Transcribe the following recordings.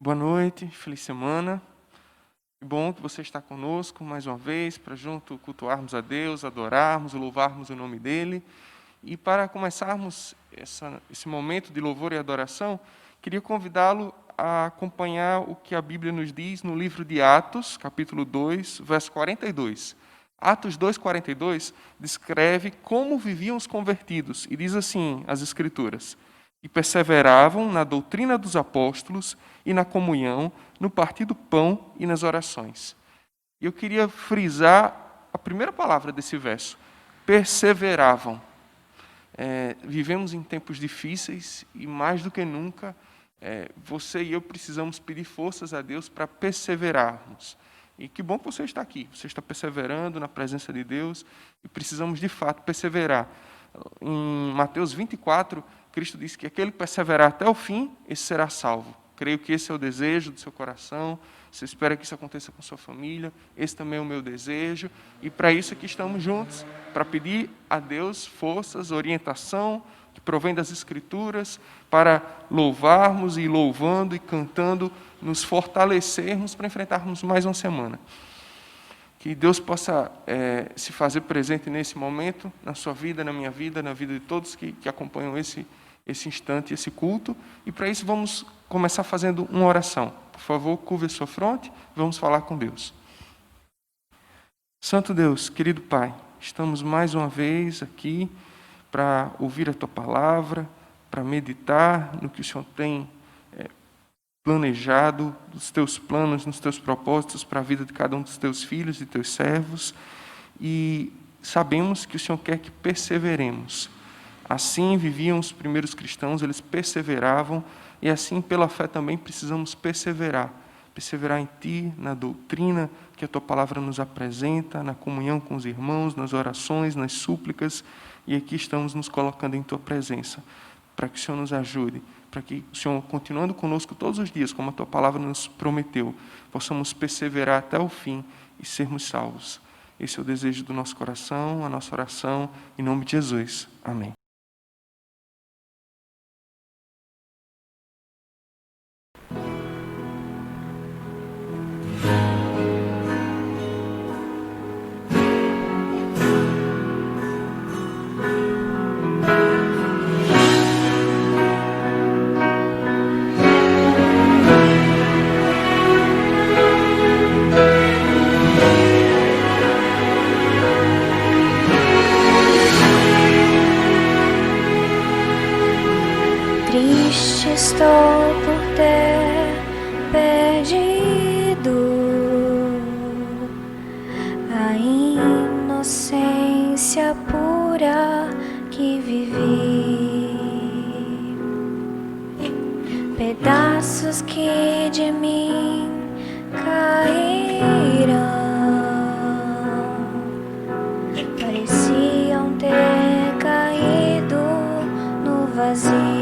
Boa noite, feliz semana. Que bom que você está conosco mais uma vez para junto cultuarmos a Deus, adorarmos, louvarmos o nome dEle. E para começarmos esse momento de louvor e adoração, queria convidá-lo a acompanhar o que a Bíblia nos diz no livro de Atos, capítulo 2, verso 42. Atos 2,42 descreve como viviam os convertidos e diz assim as Escrituras: e perseveravam na doutrina dos apóstolos e na comunhão, no partir do pão e nas orações. E eu queria frisar a primeira palavra desse verso: perseveravam. Vivemos em tempos difíceis e, mais do que nunca, você e eu precisamos pedir forças a Deus para perseverarmos. E que bom que você está aqui, você está perseverando na presença de Deus e precisamos, de fato, perseverar. Em Mateus 24, Cristo disse que aquele que perseverar até o fim, esse será salvo. Creio que esse é o desejo do seu coração. Você espera que isso aconteça com sua família. Esse também é o meu desejo. E para isso aqui estamos juntos, para pedir a Deus forças, orientação, que provém das Escrituras, para louvarmos e louvando e cantando, nos fortalecermos para enfrentarmos mais uma semana. Que Deus possa se fazer presente nesse momento, na sua vida, na minha vida, na vida de todos que acompanham esse instante, esse culto. E para isso vamos começar fazendo uma oração. Por favor, curve a sua fronte, vamos falar com Deus. Santo Deus, querido Pai, estamos mais uma vez aqui para ouvir a Tua palavra, para meditar no que o Senhor tem planejado, dos Teus planos, nos Teus propósitos para a vida de cada um dos Teus filhos e Teus servos. E sabemos que o Senhor quer que perseveremos. Assim viviam os primeiros cristãos, eles perseveravam, e assim pela fé também precisamos perseverar. Perseverar em Ti, na doutrina que a Tua palavra nos apresenta, na comunhão com os irmãos, nas orações, nas súplicas, e aqui estamos nos colocando em Tua presença, para que o Senhor nos ajude, para que o Senhor, continuando conosco todos os dias, como a Tua palavra nos prometeu, possamos perseverar até o fim e sermos salvos. Esse é o desejo do nosso coração, a nossa oração, em nome de Jesus. Amém. Estou por ter perdido a inocência pura que vivi, pedaços que de mim caíram, pareciam ter caído no vazio.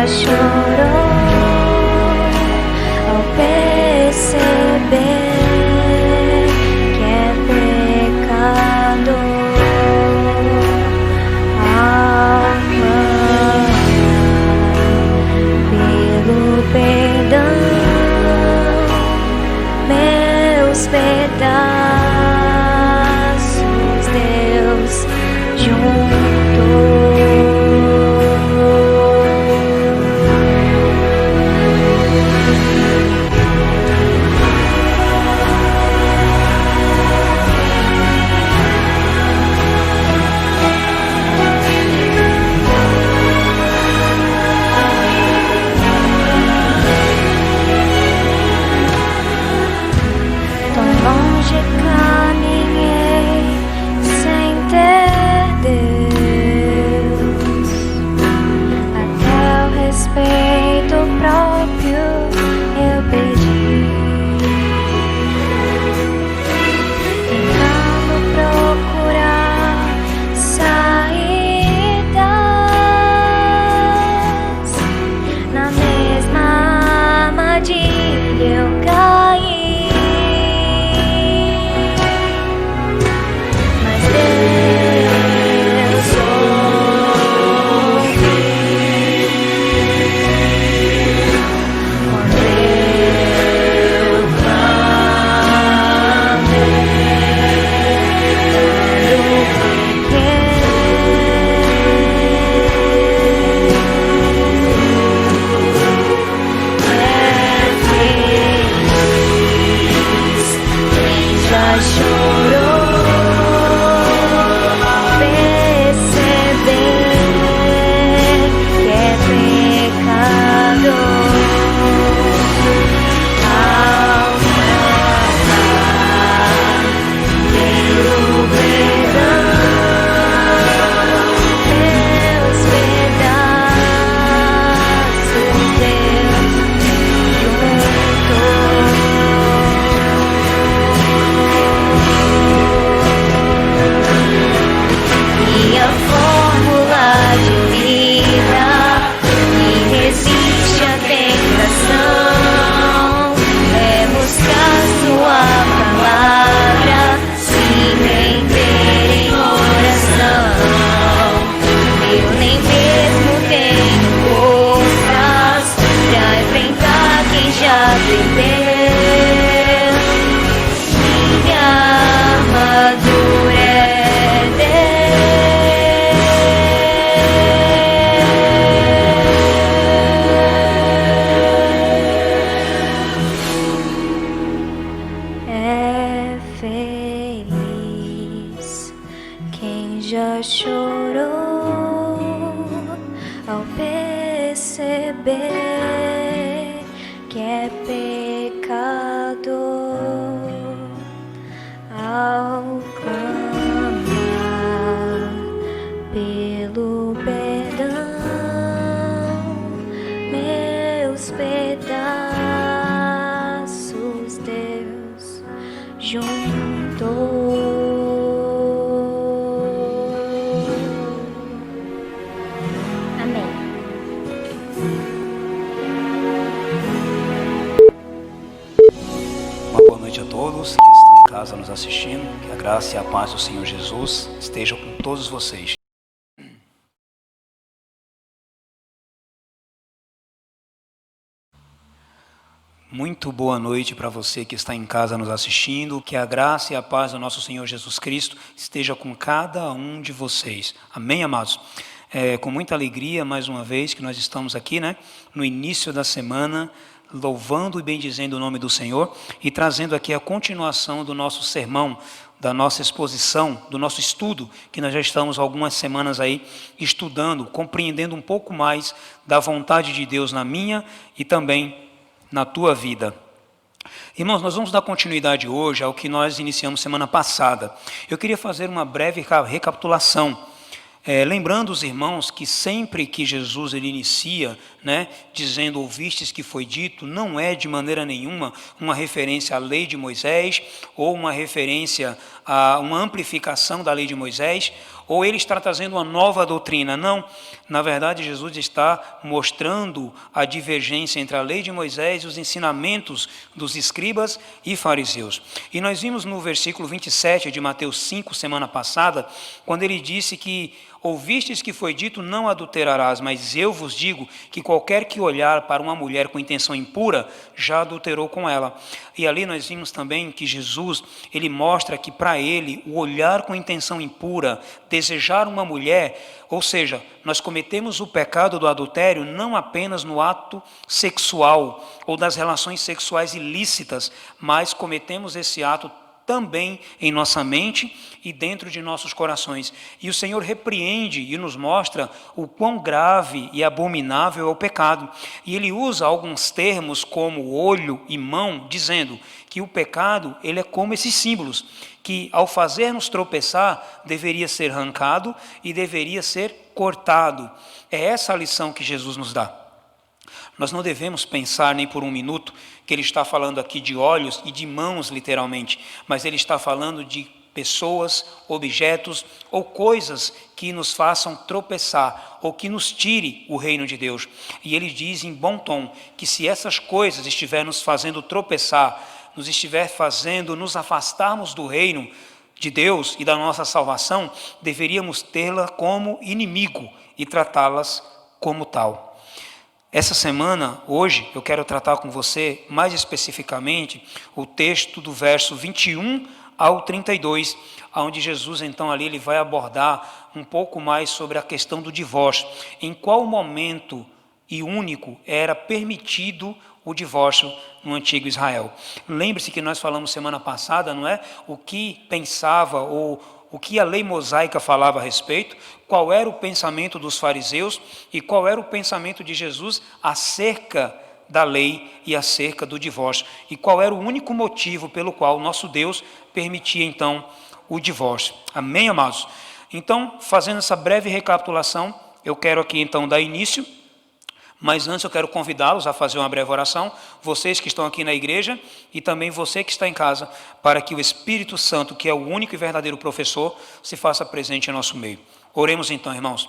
Chorou ao perceber que é pecador, ao clamar pelo perdão, meus pedaços Deus juntou. Tão longe saber que é pecador ao clamar pelo perdão, meus pedaços Deus juntou. Boa noite a todos que estão em casa nos assistindo. Que a graça e a paz do Senhor Jesus estejam com todos vocês. Muito boa noite para você que está em casa nos assistindo. Que a graça e a paz do nosso Senhor Jesus Cristo esteja com cada um de vocês. Amém, amados? Com muita alegria, mais uma vez, que nós estamos aqui, no início da semana, louvando e bendizendo o nome do Senhor e trazendo aqui a continuação do nosso sermão, da nossa exposição, do nosso estudo, que nós já estamos algumas semanas aí estudando, compreendendo um pouco mais da vontade de Deus na minha e também na tua vida. Irmãos, nós vamos dar continuidade hoje ao que nós iniciamos semana passada. Eu queria fazer uma breve recapitulação, lembrando os irmãos que sempre que Jesus ele inicia, dizendo ouvistes que foi dito, não é de maneira nenhuma uma referência à lei de Moisés ou uma referência a uma amplificação da lei de Moisés, ou ele está trazendo uma nova doutrina. Não, na verdade Jesus está mostrando a divergência entre a lei de Moisés e os ensinamentos dos escribas e fariseus. E nós vimos no versículo 27 de Mateus 5, semana passada, quando ele disse que ouvistes que foi dito, não adulterarás, mas eu vos digo que qualquer que olhar para uma mulher com intenção impura, já adulterou com ela. E ali nós vimos também que Jesus, ele mostra que para ele, o olhar com intenção impura, desejar uma mulher, ou seja, nós cometemos o pecado do adultério não apenas no ato sexual ou das relações sexuais ilícitas, mas cometemos esse ato também em nossa mente e dentro de nossos corações. E o Senhor repreende e nos mostra o quão grave e abominável é o pecado. E Ele usa alguns termos como olho e mão, dizendo que o pecado ele é como esses símbolos, que ao fazer-nos tropeçar, deveria ser arrancado e deveria ser cortado. É essa a lição que Jesus nos dá. Nós não devemos pensar nem por um minuto que ele está falando aqui de olhos e de mãos, literalmente, mas ele está falando de pessoas, objetos ou coisas que nos façam tropeçar ou que nos tire o reino de Deus. E ele diz em bom tom que se essas coisas estiverem nos fazendo tropeçar, nos estiver fazendo nos afastarmos do reino de Deus e da nossa salvação, deveríamos tê-la como inimigo e tratá-las como tal. Essa semana, hoje, eu quero tratar com você, mais especificamente, o texto do verso 21 ao 32, onde Jesus, então, ali ele vai abordar um pouco mais sobre a questão do divórcio. Em qual momento e único era permitido o divórcio no antigo Israel? Lembre-se que nós falamos semana passada, não é? O que pensava ou o que a lei mosaica falava a respeito, qual era o pensamento dos fariseus e qual era o pensamento de Jesus acerca da lei e acerca do divórcio. E qual era o único motivo pelo qual o nosso Deus permitia, então, o divórcio. Amém, amados? Então, fazendo essa breve recapitulação, eu quero aqui, então, dar início. Mas antes eu quero convidá-los a fazer uma breve oração, vocês que estão aqui na igreja e também você que está em casa, para que o Espírito Santo, que é o único e verdadeiro professor, se faça presente em nosso meio. Oremos então, irmãos.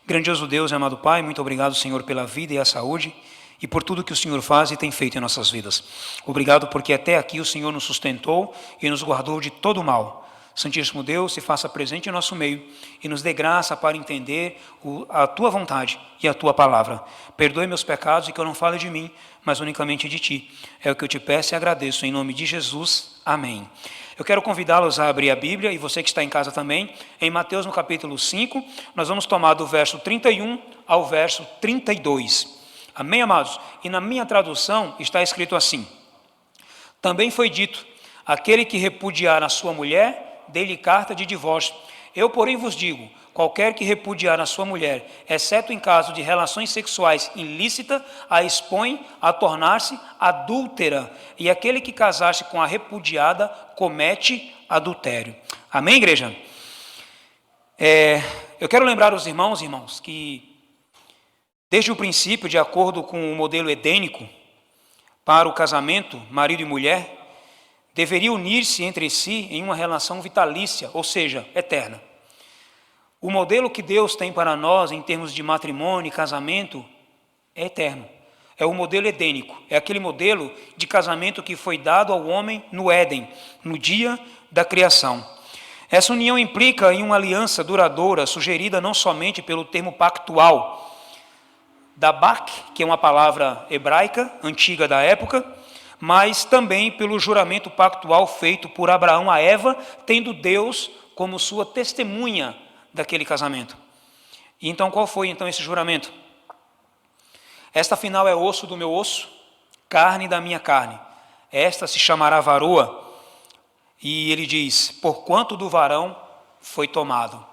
Grandioso Deus e amado Pai, muito obrigado, Senhor, pela vida e a saúde e por tudo que o Senhor faz e tem feito em nossas vidas. Obrigado porque até aqui o Senhor nos sustentou e nos guardou de todo o mal. Santíssimo Deus, se faça presente em nosso meio e nos dê graça para entender a Tua vontade e a Tua palavra. Perdoe meus pecados e que eu não fale de mim, mas unicamente de Ti. É o que eu te peço e agradeço, em nome de Jesus. Amém. Eu quero convidá-los a abrir a Bíblia, e você que está em casa também, em Mateus no capítulo 5, nós vamos tomar do verso 31 ao verso 32. Amém, amados? E na minha tradução está escrito assim: também foi dito, aquele que repudiar a sua mulher, dê-lhe carta de divórcio. Eu, porém, vos digo, qualquer que repudiar a sua mulher, exceto em caso de relações sexuais ilícitas, a expõe a tornar-se adúltera, e aquele que casar-se com a repudiada comete adultério. Amém, igreja? Eu quero lembrar os irmãos, que desde o princípio, de acordo com o modelo edênico, para o casamento, marido e mulher, deveria unir-se entre si em uma relação vitalícia, ou seja, eterna. O modelo que Deus tem para nós em termos de matrimônio e casamento é eterno. É o modelo edênico, é aquele modelo de casamento que foi dado ao homem no Éden, no dia da criação. Essa união implica em uma aliança duradoura, sugerida não somente pelo termo pactual, dabak, que é uma palavra hebraica, antiga da época, mas também pelo juramento pactual feito por Abraão a Eva, tendo Deus como sua testemunha daquele casamento. E então qual foi então esse juramento? Esta afinal é osso do meu osso, carne da minha carne. Esta se chamará varoa. E ele diz, porquanto do varão foi tomado.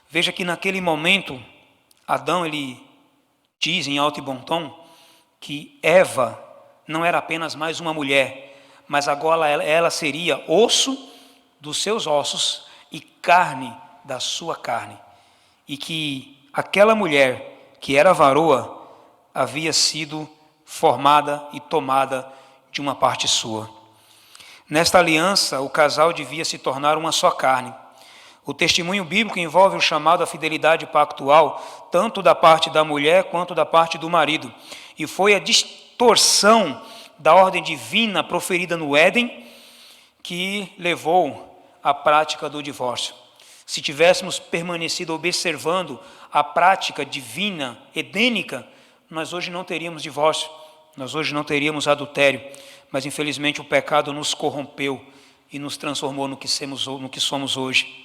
Veja que naquele momento, Adão, ele diz em alto e bom tom, que Eva não era apenas mais uma mulher, mas agora ela seria osso dos seus ossos e carne da sua carne. E que aquela mulher, que era varoa, havia sido formada e tomada de uma parte sua. Nesta aliança, o casal devia se tornar uma só carne. O testemunho bíblico envolve o chamado à fidelidade pactual, tanto da parte da mulher quanto da parte do marido. E foi a distorção da ordem divina proferida no Éden que levou à prática do divórcio. Se tivéssemos permanecido observando a prática divina, edênica, nós hoje não teríamos divórcio, nós hoje não teríamos adultério, mas infelizmente o pecado nos corrompeu e nos transformou no que somos hoje.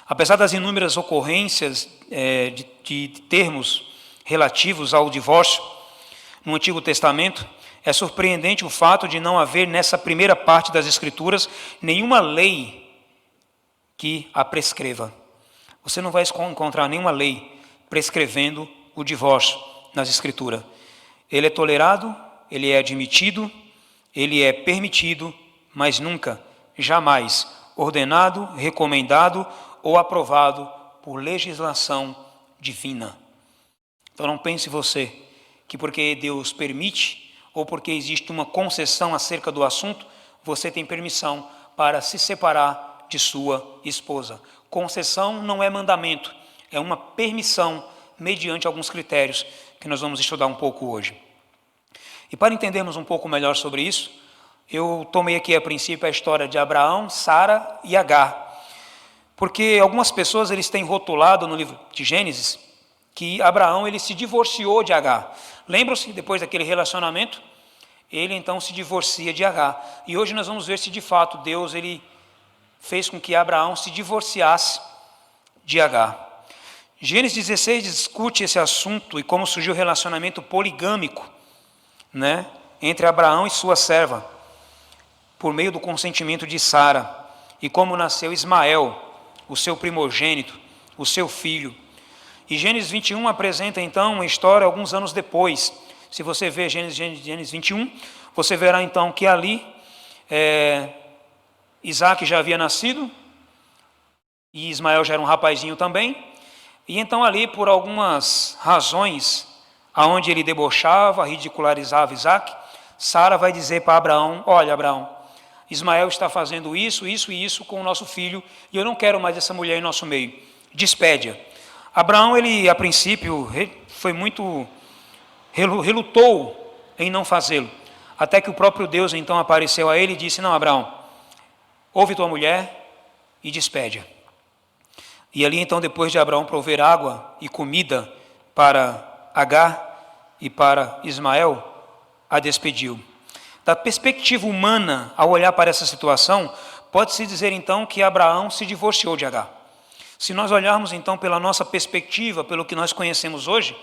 Apesar das inúmeras ocorrências de termos relativos ao divórcio no Antigo Testamento, é surpreendente o fato de não haver nessa primeira parte das Escrituras nenhuma lei que a prescreva. Você não vai encontrar nenhuma lei prescrevendo o divórcio nas Escrituras. Ele é tolerado, ele é admitido, ele é permitido, mas nunca, jamais ordenado, recomendado ou aprovado por legislação divina. Então não pense você que porque Deus permite ou porque existe uma concessão acerca do assunto, você tem permissão para se separar de sua esposa. Concessão não é mandamento, é uma permissão mediante alguns critérios que nós vamos estudar um pouco hoje. E para entendermos um pouco melhor sobre isso, eu tomei aqui a princípio a história de Abraão, Sara e Agar. Porque algumas pessoas eles têm rotulado no livro de Gênesis que Abraão ele se divorciou de Agar. Lembram-se, depois daquele relacionamento, ele então se divorcia de Agar. E hoje nós vamos ver se de fato Deus ele fez com que Abraão se divorciasse de Agar. Gênesis 16 discute esse assunto e como surgiu o relacionamento poligâmico, entre Abraão e sua serva, por meio do consentimento de Sara, e como nasceu Ismael, o seu primogênito, o seu filho. E Gênesis 21 apresenta então uma história alguns anos depois. Se você ver Gênesis 21, você verá então que ali Isaac já havia nascido, e Ismael já era um rapazinho também, e então ali por algumas razões, aonde ele debochava, ridicularizava Isaac, Sara vai dizer para Abraão, olha Abraão, Ismael está fazendo isso, isso e isso com o nosso filho, e eu não quero mais essa mulher em nosso meio, despede-a. Abraão, ele a princípio foi muito, relutou em não fazê-lo, até que o próprio Deus então apareceu a ele e disse, não Abraão, ouve tua mulher e despede-a. E ali então depois de Abraão prover água e comida para Agar e para Ismael, a despediu. Da perspectiva humana, ao olhar para essa situação, pode-se dizer então que Abraão se divorciou de Agar. Se nós olharmos então pela nossa perspectiva, pelo que nós conhecemos hoje,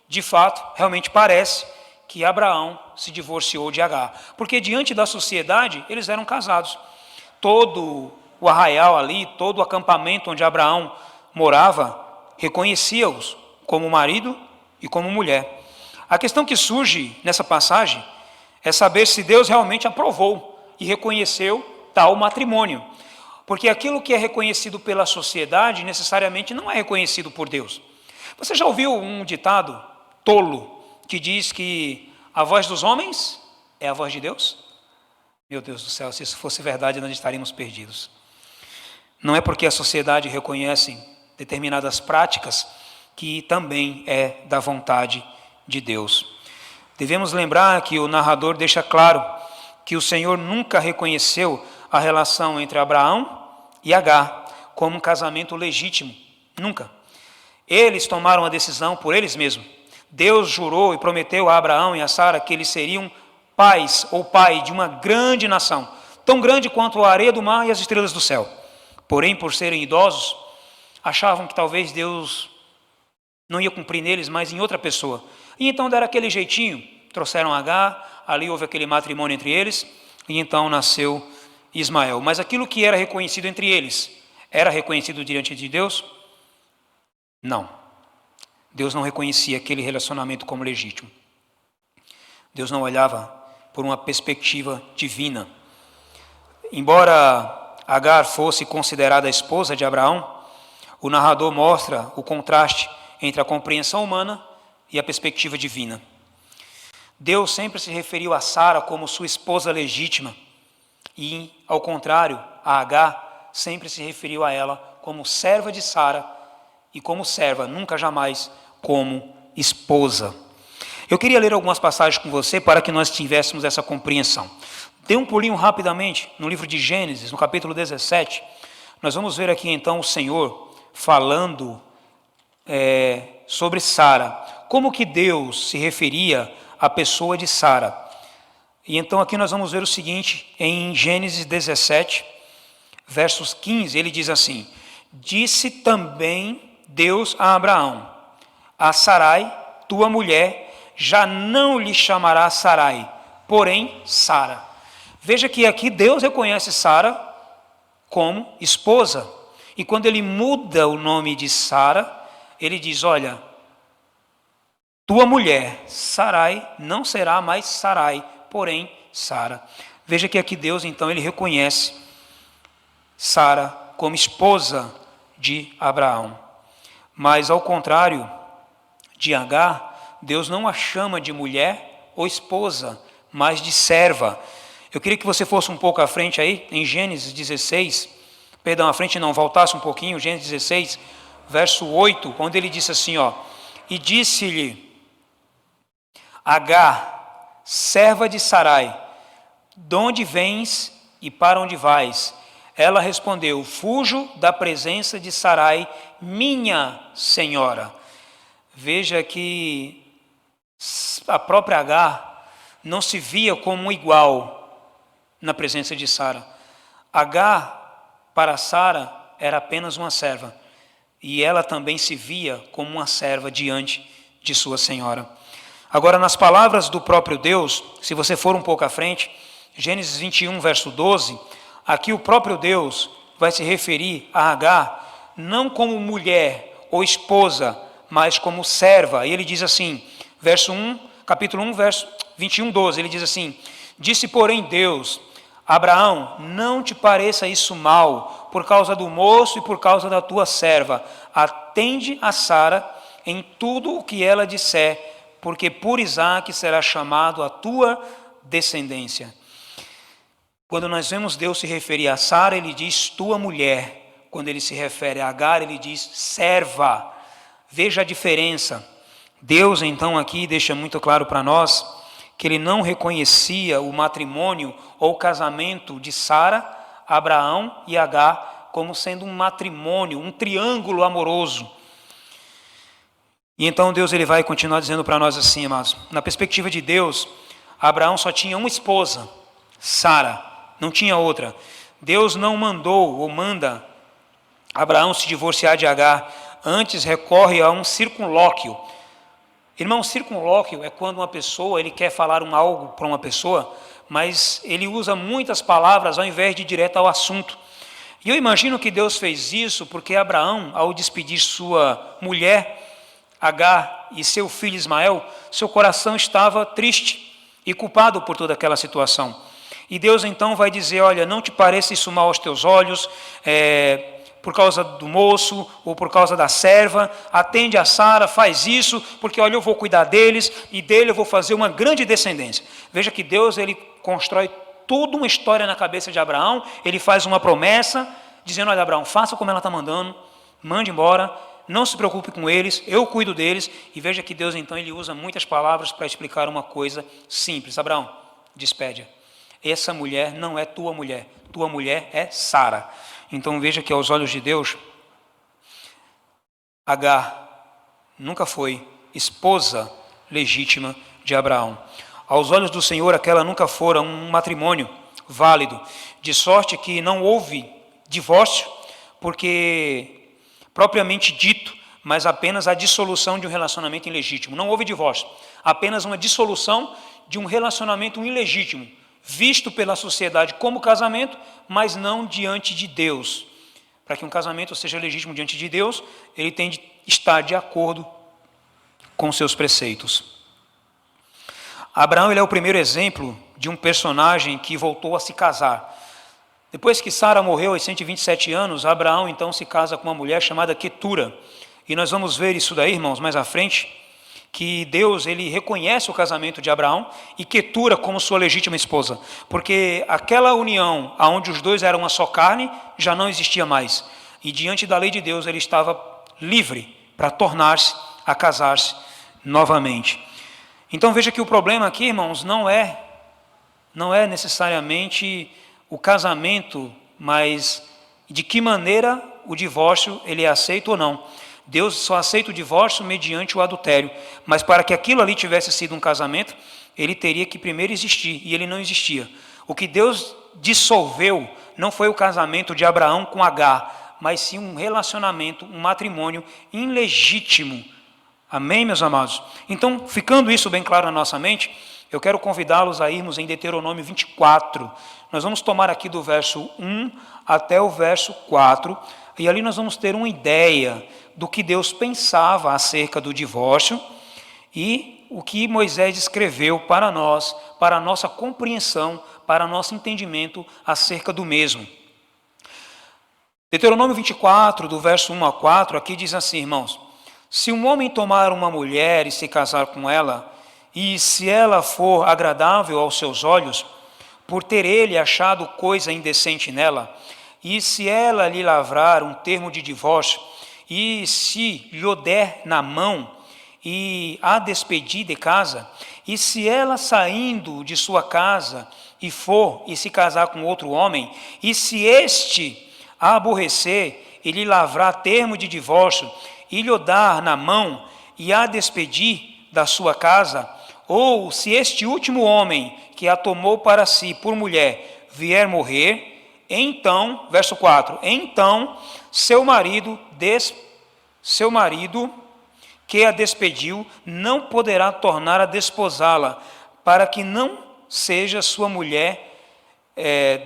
de fato, realmente parece que Abraão se divorciou de Agar. Porque diante da sociedade, eles eram casados. Todo o arraial ali, todo o acampamento onde Abraão morava reconhecia-os como marido e como mulher. A questão que surge nessa passagem é saber se Deus realmente aprovou e reconheceu tal matrimônio. Porque aquilo que é reconhecido pela sociedade necessariamente não é reconhecido por Deus. Você já ouviu um ditado tolo que diz que a voz dos homens é a voz de Deus? Meu Deus do céu, se isso fosse verdade, nós estaríamos perdidos. Não é porque a sociedade reconhece determinadas práticas que também é da vontade de Deus. Devemos lembrar que o narrador deixa claro que o Senhor nunca reconheceu a relação entre Abraão e Agar como um casamento legítimo. Nunca. Eles tomaram a decisão por eles mesmos. Deus jurou e prometeu a Abraão e a Sara que eles seriam pais ou pai de uma grande nação, tão grande quanto a areia do mar e as estrelas do céu. Porém, por serem idosos, achavam que talvez Deus não ia cumprir neles, mas em outra pessoa. E então deram aquele jeitinho, trouxeram Agar, ali houve aquele matrimônio entre eles, e então nasceu Ismael. Mas aquilo que era reconhecido entre eles, era reconhecido diante de Deus? Não. Deus não reconhecia aquele relacionamento como legítimo. Deus não olhava por uma perspectiva divina. Embora Agar fosse considerada a esposa de Abraão, o narrador mostra o contraste entre a compreensão humana e a perspectiva divina. Deus sempre se referiu a Sara como sua esposa legítima e, ao contrário, a Agar sempre se referiu a ela como serva de Sara e como serva, nunca jamais como esposa. Eu queria ler algumas passagens com você para que nós tivéssemos essa compreensão. Dê um pulinho rapidamente no livro de Gênesis, no capítulo 17. Nós vamos ver aqui então o Senhor falando sobre Sara. Como que Deus se referia à pessoa de Sara? E então aqui nós vamos ver o seguinte, em Gênesis 17, versos 15, ele diz assim: disse também Deus a Abraão: a Sarai, tua mulher, já não lhe chamará Sarai, porém Sara. Veja que aqui Deus reconhece Sara como esposa. E quando ele muda o nome de Sara, ele diz: olha, tua mulher, Sarai, não será mais Sarai, porém Sara. Veja que aqui Deus, então, ele reconhece Sara como esposa de Abraão. Mas, ao contrário de Agar, Deus não a chama de mulher ou esposa, mas de serva. Eu queria que você fosse um pouco à frente aí, em Gênesis 16, à frente não, voltasse um pouquinho, Gênesis 16, verso 8, onde ele disse assim, e disse-lhe Agar, serva de Sarai, de onde vens e para onde vais? Ela respondeu: fujo da presença de Sarai, minha senhora. Veja que a própria Agar não se via como um igual na presença de Sara. Agar, para Sara, era apenas uma serva, e ela também se via como uma serva diante de sua senhora. Agora, nas palavras do próprio Deus, se você for um pouco à frente, Gênesis 21, verso 12, aqui o próprio Deus vai se referir a Agar não como mulher ou esposa, mas como serva. E ele diz assim, capítulo 1, verso 21, 12, ele diz assim: disse, porém, Deus: Abraão, não te pareça isso mal, por causa do moço e por causa da tua serva. Atende a Sara em tudo o que ela disser, porque por Isaque será chamado a tua descendência. Quando nós vemos Deus se referir a Sara, ele diz tua mulher. Quando ele se refere a Agar, ele diz serva. Veja a diferença. Deus, então, aqui deixa muito claro para nós que ele não reconhecia o matrimônio ou casamento de Sara, Abraão e Agar como sendo um matrimônio, um triângulo amoroso. E então Deus ele vai continuar dizendo para nós assim, amados, na perspectiva de Deus, Abraão só tinha uma esposa, Sara, não tinha outra. Deus não mandou ou manda Abraão se divorciar de Agar, antes recorre a um circunlóquio. Irmão, circunlóquio é quando uma pessoa ele quer falar algo para uma pessoa, mas ele usa muitas palavras ao invés de ir direto ao assunto. E eu imagino que Deus fez isso porque Abraão, ao despedir sua mulher, Agar, e seu filho Ismael, seu coração estava triste e culpado por toda aquela situação. E Deus então vai dizer, olha, não te pareça isso mal aos teus olhos, por causa do moço ou por causa da serva, atende a Sara, faz isso, porque olha, eu vou cuidar deles e dele eu vou fazer uma grande descendência. Veja que Deus, ele constrói toda uma história na cabeça de Abraão, ele faz uma promessa, dizendo, olha Abraão, faça como ela está mandando, mande embora, não se preocupe com eles, eu cuido deles. E veja que Deus então ele usa muitas palavras para explicar uma coisa simples. Abraão, despede. Essa mulher não é tua mulher é Sara. Então veja que aos olhos de Deus, Agar nunca foi esposa legítima de Abraão. Aos olhos do Senhor, aquela nunca fora um matrimônio válido, de sorte que não houve divórcio, porque propriamente dito, mas apenas a dissolução de um relacionamento ilegítimo. Não houve divórcio, apenas uma dissolução de um relacionamento ilegítimo, visto pela sociedade como casamento, mas não diante de Deus. Para que um casamento seja legítimo diante de Deus, ele tem de estar de acordo com seus preceitos. Abraão ele é o primeiro exemplo de um personagem que voltou a se casar. Depois que Sara morreu aos 127 anos, Abraão então se casa com uma mulher chamada Quetura. E nós vamos ver isso daí, irmãos, mais à frente, que Deus ele reconhece o casamento de Abraão e Quetura como sua legítima esposa. Porque aquela união onde os dois eram uma só carne já não existia mais. E diante da lei de Deus ele estava livre para tornar-se a casar-se novamente. Então veja que o problema aqui, irmãos, não é necessariamente o casamento, mas de que maneira o divórcio ele é aceito ou não. Deus só aceita o divórcio mediante o adultério, mas para que aquilo ali tivesse sido um casamento, ele teria que primeiro existir, e ele não existia. O que Deus dissolveu não foi o casamento de Abraão com Agar, mas sim um relacionamento, um matrimônio ilegítimo. Amém, meus amados? Então, ficando isso bem claro na nossa mente, eu quero convidá-los a irmos em Deuteronômio 24. Nós vamos tomar aqui do verso 1 até o verso 4, e ali nós vamos ter uma ideia do que Deus pensava acerca do divórcio e o que Moisés escreveu para nós, para a nossa compreensão, para nosso entendimento acerca do mesmo. Deuteronômio 24, do verso 1 a 4, aqui diz assim, irmãos: se um homem tomar uma mulher e se casar com ela, e se ela for agradável aos seus olhos, por ter ele achado coisa indecente nela, e se ela lhe lavrar um termo de divórcio, e se lhe der na mão, e a despedir de casa, e se ela saindo de sua casa, e for e se casar com outro homem, e se este a aborrecer, e lhe lavrar termo de divórcio, e lhe dar na mão, e a despedir da sua casa, ou se este último homem que a tomou para si por mulher vier morrer, então, verso 4, então seu marido que a despediu não poderá tornar a desposá-la, para que não seja sua mulher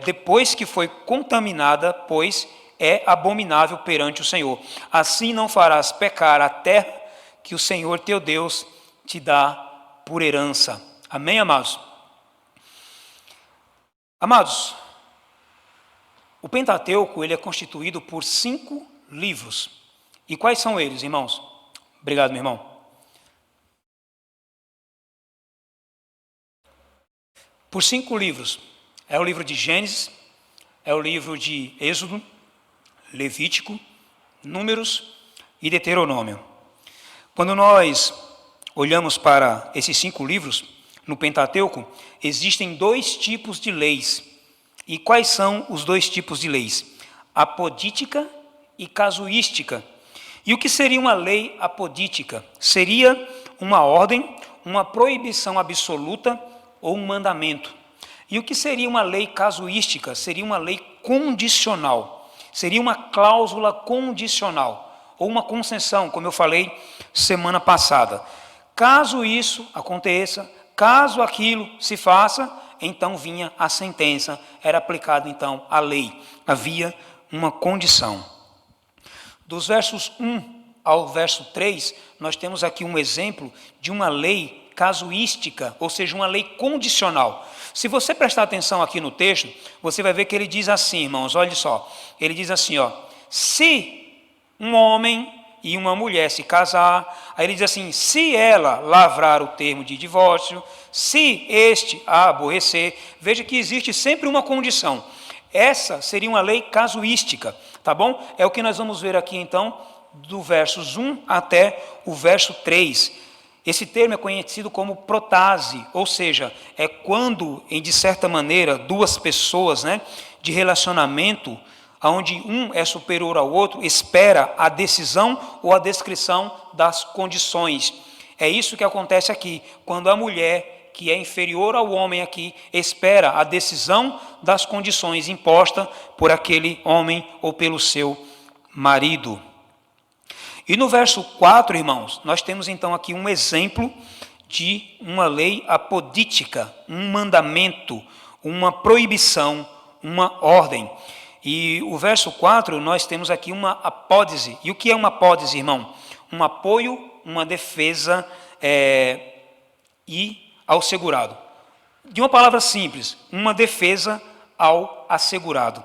depois que foi contaminada, pois é abominável perante o Senhor. Assim não farás pecar a terra que o Senhor teu Deus te dá por herança. Amém, amados? Amados, o Pentateuco ele é constituído por 5 livros. E quais são eles, irmãos? Obrigado, meu irmão. Por 5 livros. É o livro de Gênesis, é o livro de Êxodo, Levítico, Números e Deuteronômio. Quando nós olhamos para esses 5 livros, no Pentateuco, existem 2 tipos de leis. E quais são os 2 tipos de leis? Apodítica e casuística. E o que seria uma lei apodítica? Seria uma ordem, uma proibição absoluta ou um mandamento. E o que seria uma lei casuística? Seria uma lei condicional. Seria uma cláusula condicional, ou uma concessão, como eu falei semana passada. Caso isso aconteça, caso aquilo se faça, então vinha a sentença, era aplicada então a lei. Havia uma condição. Dos versos 1 ao verso 3, nós temos aqui um exemplo de uma lei casuística, ou seja, uma lei condicional. Se você prestar atenção aqui no texto, você vai ver que ele diz assim, irmãos, olha só. Ele diz assim, ó, se um homem e uma mulher se casar, aí ele diz assim, se ela lavrar o termo de divórcio, se este a aborrecer, veja que existe sempre uma condição. Essa seria uma lei casuística, tá bom? É o que nós vamos ver aqui então, do versos 1 até o verso 3. Esse termo é conhecido como protase, ou seja, é quando, de certa maneira, duas pessoas, de relacionamento, onde um é superior ao outro, espera a decisão ou a descrição das condições. É isso que acontece aqui, quando a mulher, que é inferior ao homem aqui, espera a decisão das condições imposta por aquele homem ou pelo seu marido. E no verso 4, irmãos, nós temos então aqui um exemplo de uma lei apodítica, um mandamento, uma proibição, uma ordem. E o verso 4, nós temos aqui uma apódise. E o que é uma apódise, irmão? Um apoio, uma defesa e ao segurado. De uma palavra simples, uma defesa ao assegurado.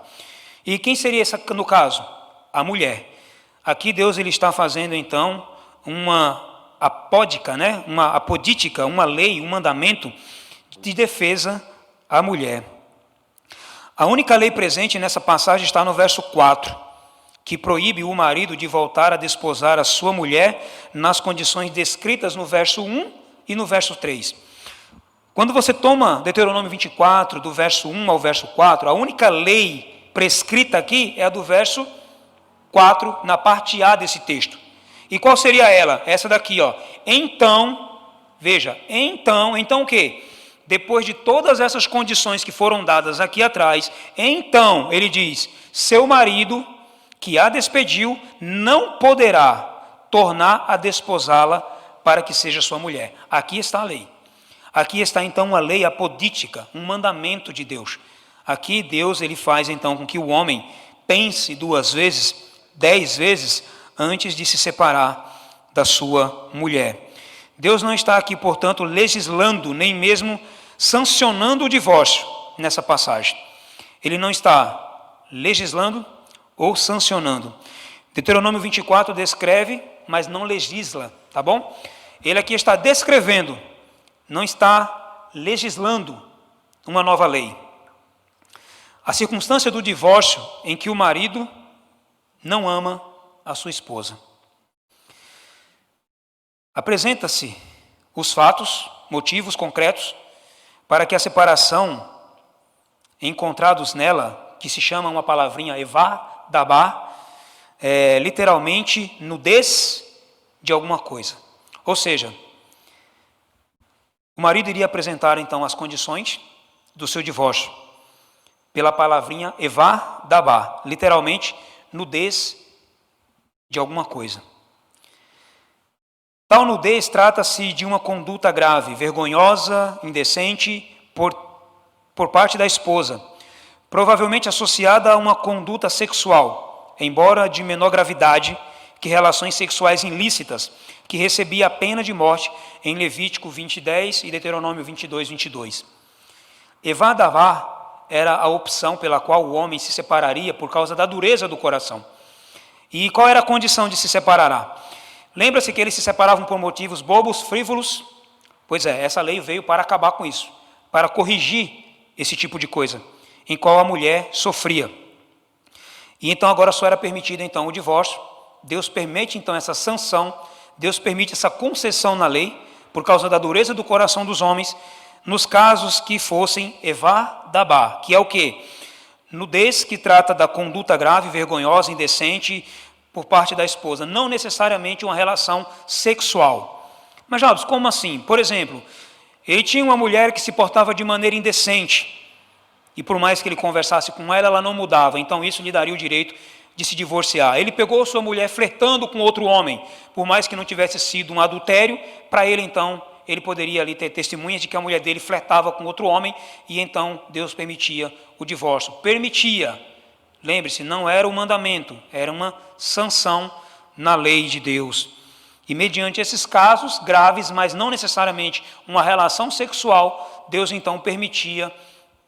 E quem seria essa no caso? A mulher. Aqui Deus ele está fazendo então uma apódica, uma apodítica, uma lei, um mandamento de defesa à mulher. A única lei presente nessa passagem está no verso 4, que proíbe o marido de voltar a desposar a sua mulher nas condições descritas no verso 1 e no verso 3. Quando você toma Deuteronômio 24, do verso 1 ao verso 4, a única lei prescrita aqui é a do verso 4, na parte A desse texto. E qual seria ela? Essa daqui, ó. Então, veja, então o quê? Depois de todas essas condições que foram dadas aqui atrás, então, ele diz, seu marido, que a despediu, não poderá tornar a desposá-la para que seja sua mulher. Aqui está a lei. Aqui está, então, uma lei apodítica, um mandamento de Deus. Aqui, Deus, ele faz, então, com que o homem pense 2 vezes, 10 vezes, antes de se separar da sua mulher. Deus não está aqui, portanto, legislando, nem mesmo sancionando o divórcio nessa passagem. Ele não está legislando ou sancionando. Deuteronômio 24 descreve, mas não legisla, tá bom? Ele aqui está descrevendo, não está legislando uma nova lei. A circunstância do divórcio em que o marido não ama a sua esposa. Apresenta-se os fatos, motivos concretos, para que a separação, encontrados nela, que se chama uma palavrinha evá, dabá, literalmente nudez de alguma coisa. Ou seja, o marido iria apresentar então as condições do seu divórcio, pela palavrinha evá, dabá, literalmente nudez de alguma coisa. Tal nudez trata-se de uma conduta grave, vergonhosa, indecente, por parte da esposa, provavelmente associada a uma conduta sexual, embora de menor gravidade que relações sexuais ilícitas, que recebia a pena de morte em Levítico 20:10 e Deuteronômio 22:22. Evá davá era a opção pela qual o homem se separaria por causa da dureza do coração. E qual era a condição de se separar? Lembra-se que eles se separavam por motivos bobos, frívolos? Pois é, essa lei veio para acabar com isso, para corrigir esse tipo de coisa, em qual a mulher sofria. E então agora só era permitido então o divórcio. Deus permite então essa sanção, Deus permite essa concessão na lei, por causa da dureza do coração dos homens, nos casos que fossem evá dabá, que é o quê? Nudez que trata da conduta grave, vergonhosa, indecente por parte da esposa, não necessariamente uma relação sexual. Mas, Jobs, como assim? Por exemplo, ele tinha uma mulher que se portava de maneira indecente, e por mais que ele conversasse com ela, ela não mudava, então isso lhe daria o direito de se divorciar. Ele pegou sua mulher flertando com outro homem, por mais que não tivesse sido um adultério, para ele então, ele poderia ali ter testemunhas de que a mulher dele flertava com outro homem, e então Deus permitia o divórcio. Permitia, Lembre-se, não era um mandamento, era uma sanção na lei de Deus. E mediante esses casos graves, mas não necessariamente uma relação sexual, Deus então permitia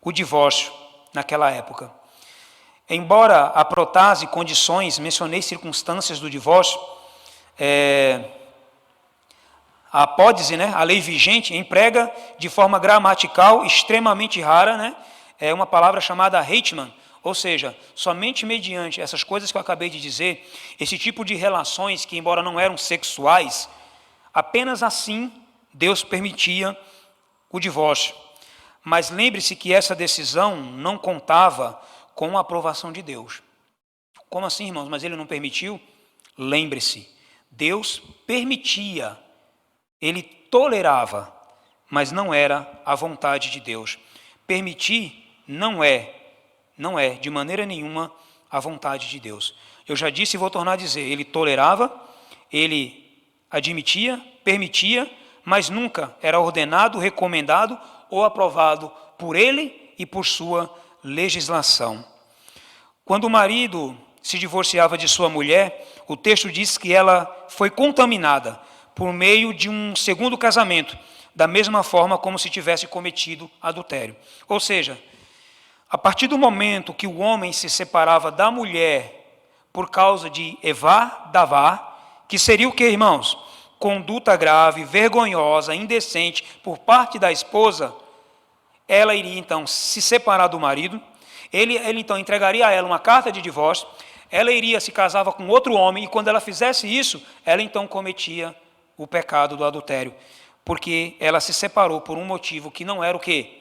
o divórcio naquela época. Embora a protase, condições, mencionei circunstâncias do divórcio, a apódise, né, a lei vigente, emprega de forma gramatical extremamente rara, né, é uma palavra chamada Heitman, ou seja, somente mediante essas coisas que eu acabei de dizer, esse tipo de relações que, embora não eram sexuais, apenas assim Deus permitia o divórcio. Mas lembre-se que essa decisão não contava com a aprovação de Deus. Como assim, irmãos? Mas ele não permitiu? Lembre-se, Deus permitia, ele tolerava, mas não era a vontade de Deus. Permitir não é de maneira nenhuma a vontade de Deus. Eu já disse e vou tornar a dizer, ele tolerava, ele admitia, permitia, mas nunca era ordenado, recomendado ou aprovado por ele e por sua legislação. Quando o marido se divorciava de sua mulher, o texto diz que ela foi contaminada por meio de um segundo casamento, da mesma forma como se tivesse cometido adultério. Ou seja, a partir do momento que o homem se separava da mulher por causa de Evá, Davá, que seria o que, irmãos? Conduta grave, vergonhosa, indecente por parte da esposa, ela iria então se separar do marido, ele então entregaria a ela uma carta de divórcio, ela iria se casava com outro homem, e quando ela fizesse isso, ela então cometia o pecado do adultério, porque ela se separou por um motivo que não era o quê?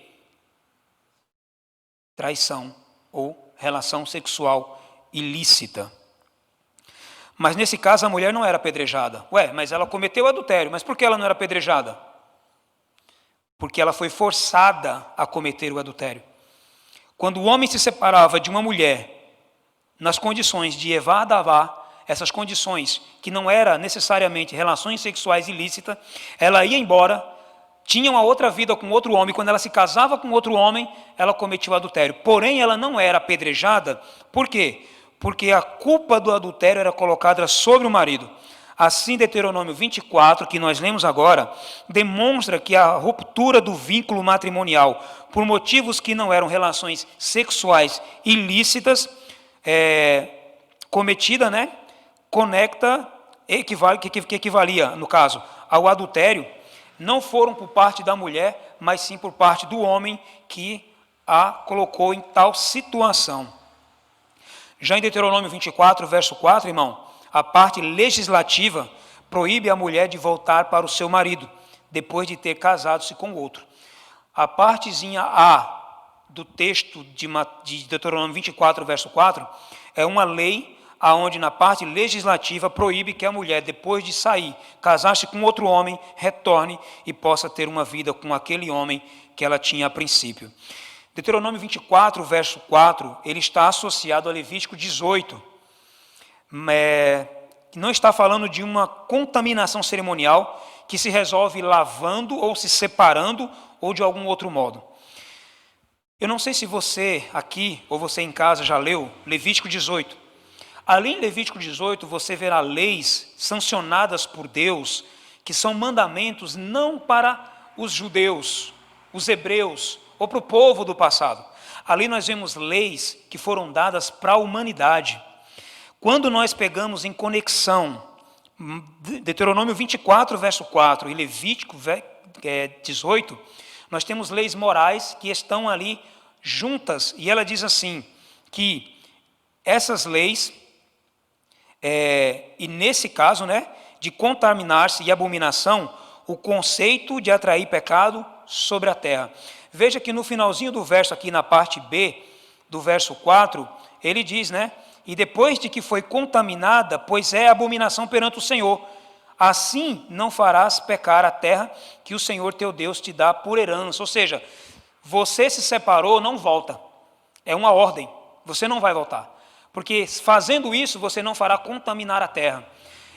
Traição ou relação sexual ilícita. Mas nesse caso a mulher não era apedrejada. Mas ela cometeu adultério, mas por que ela não era apedrejada? Porque ela foi forçada a cometer o adultério. Quando o homem se separava de uma mulher, nas condições de Evá, Davá, essas condições que não eram necessariamente relações sexuais ilícitas, ela ia embora, tinha uma outra vida com outro homem, quando ela se casava com outro homem, ela cometia o adultério. Porém, ela não era apedrejada, por quê? Porque a culpa do adultério era colocada sobre o marido. Assim, Deuteronômio 24, que nós lemos agora, demonstra que a ruptura do vínculo matrimonial, por motivos que não eram relações sexuais ilícitas, cometida, né, que equivalia, no caso, ao adultério, não foram por parte da mulher, mas sim por parte do homem que a colocou em tal situação. Já em Deuteronômio 24, verso 4, irmão, a parte legislativa proíbe a mulher de voltar para o seu marido, depois de ter casado-se com outro. A partezinha A do texto de Deuteronômio 24, verso 4, é uma lei aonde na parte legislativa proíbe que a mulher, depois de sair, casar-se com outro homem, retorne e possa ter uma vida com aquele homem que ela tinha a princípio. Deuteronômio 24, verso 4, ele está associado a Levítico 18. Não está falando de uma contaminação cerimonial que se resolve lavando ou se separando ou de algum outro modo. Eu não sei se você aqui ou você em casa já leu Levítico 18. Ali em Levítico 18 você verá leis sancionadas por Deus, que são mandamentos não para os judeus, os hebreus, ou para o povo do passado. Ali nós vemos leis que foram dadas para a humanidade. Quando nós pegamos em conexão Deuteronômio 24, verso 4 e Levítico 18, nós temos leis morais que estão ali juntas, e ela diz assim, que essas leis, e nesse caso, né, de contaminar-se e abominação, o conceito de atrair pecado sobre a terra. Veja que no finalzinho do verso, aqui na parte B, do verso 4, ele diz, né, e depois de que foi contaminada, pois é abominação perante o Senhor, assim não farás pecar a terra que o Senhor teu Deus te dá por herança. Ou seja, você se separou, não volta. É uma ordem, você não vai voltar. Porque fazendo isso, você não fará contaminar a terra.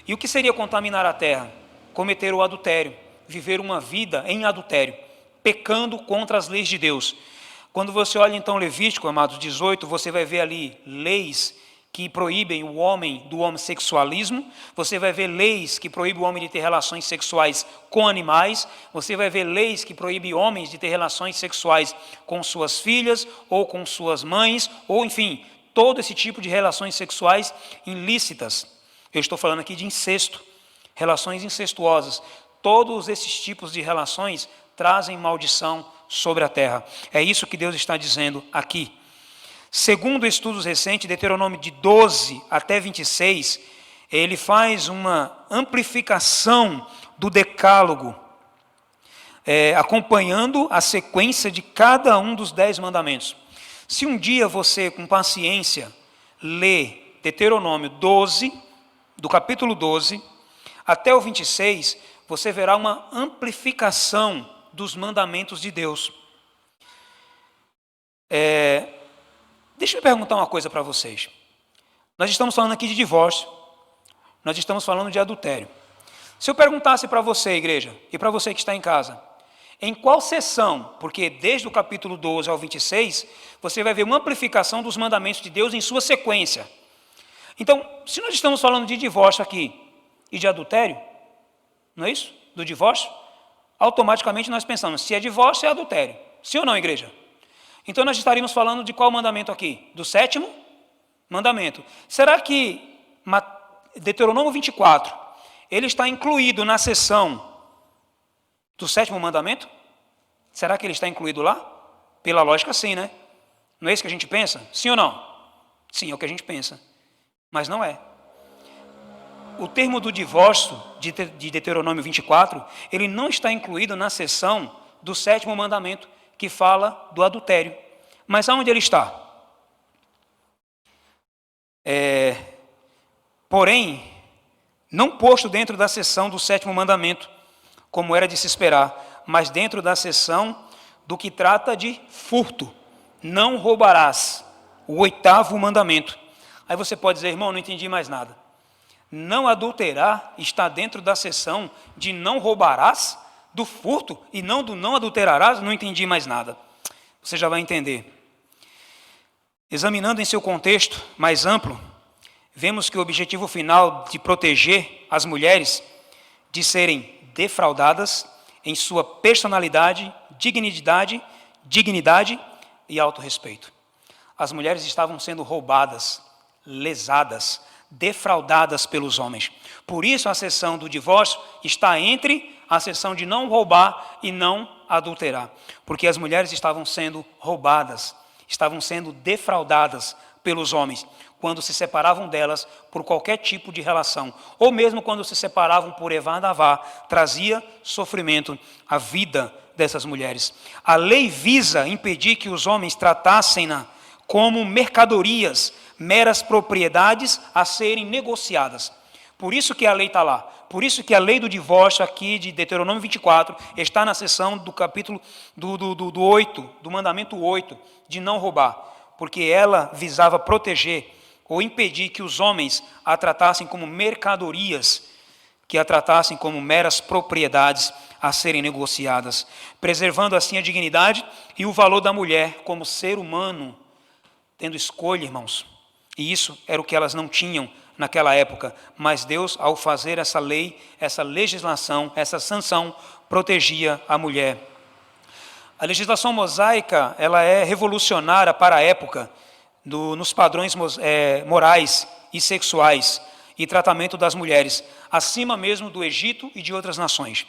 E o que seria contaminar a terra? Cometer o adultério, viver uma vida em adultério, pecando contra as leis de Deus. Quando você olha então Levítico, amados, 18, você vai ver ali leis que proíbem o homem do homossexualismo, você vai ver leis que proíbem o homem de ter relações sexuais com animais, você vai ver leis que proíbem homens de ter relações sexuais com suas filhas ou com suas mães, ou enfim, todo esse tipo de relações sexuais ilícitas. Eu estou falando aqui de incesto, relações incestuosas. Todos esses tipos de relações trazem maldição sobre a terra. É isso que Deus está dizendo aqui. Segundo estudos recentes, Deuteronômio de 12 até 26, ele faz uma amplificação do decálogo, acompanhando a sequência de cada um dos 10 mandamentos. Se um dia você, com paciência, lê Deuteronômio 12, do capítulo 12, até o 26, você verá uma amplificação dos mandamentos de Deus. Deixa eu perguntar uma coisa para vocês. Nós estamos falando aqui de divórcio, nós estamos falando de adultério. Se eu perguntasse para você, igreja, e para você que está em casa, em qual seção, porque desde o capítulo 12 ao 26, você vai ver uma amplificação dos mandamentos de Deus em sua sequência. Então, se nós estamos falando de divórcio aqui e de adultério, não é isso? Do divórcio, automaticamente nós pensamos, se é divórcio, é adultério. Sim ou não, igreja? Então nós estaríamos falando de qual mandamento aqui? Do 7º mandamento. Será que Deuteronômio 24, ele está incluído na seção do 7º mandamento? Será que ele está incluído lá? Pela lógica, sim, né? Não é isso que a gente pensa? Sim ou não? Sim, é o que a gente pensa. Mas não é. O termo do divórcio de Deuteronômio 24, ele não está incluído na seção do 7º mandamento, que fala do adultério. Mas aonde ele está? Porém, não posto dentro da seção do 7º mandamento, como era de se esperar, mas dentro da seção do que trata de furto. Não roubarás, o 8º mandamento. Aí você pode dizer, irmão, não entendi mais nada. Não adulterar está dentro da seção de não roubarás, do furto, e não do não adulterarás, não entendi mais nada. Você já vai entender. Examinando em seu contexto mais amplo, vemos que o objetivo final de proteger as mulheres de serem defraudadas em sua personalidade, dignidade e autorrespeito. As mulheres estavam sendo roubadas, lesadas, defraudadas pelos homens. Por isso a seção do divórcio está entre a seção de não roubar e não adulterar. Porque as mulheres estavam sendo roubadas, estavam sendo defraudadas pelos homens, quando se separavam delas por qualquer tipo de relação, ou mesmo quando se separavam por evá-davá, trazia sofrimento à vida dessas mulheres. A lei visa impedir que os homens tratassem-na como mercadorias, meras propriedades a serem negociadas. Por isso que a lei está lá. Por isso que a lei do divórcio aqui de Deuteronômio 24 está na seção do capítulo do 8, do mandamento 8, de não roubar. Porque ela visava proteger ou impedir que os homens a tratassem como mercadorias, que a tratassem como meras propriedades a serem negociadas, preservando assim a dignidade e o valor da mulher como ser humano, tendo escolha, irmãos. E isso era o que elas não tinham naquela época, mas Deus, ao fazer essa lei, essa legislação, essa sanção, protegia a mulher. A legislação mosaica, ela é revolucionária para a época, nos padrões morais e sexuais e tratamento das mulheres, acima mesmo do Egito e de outras nações.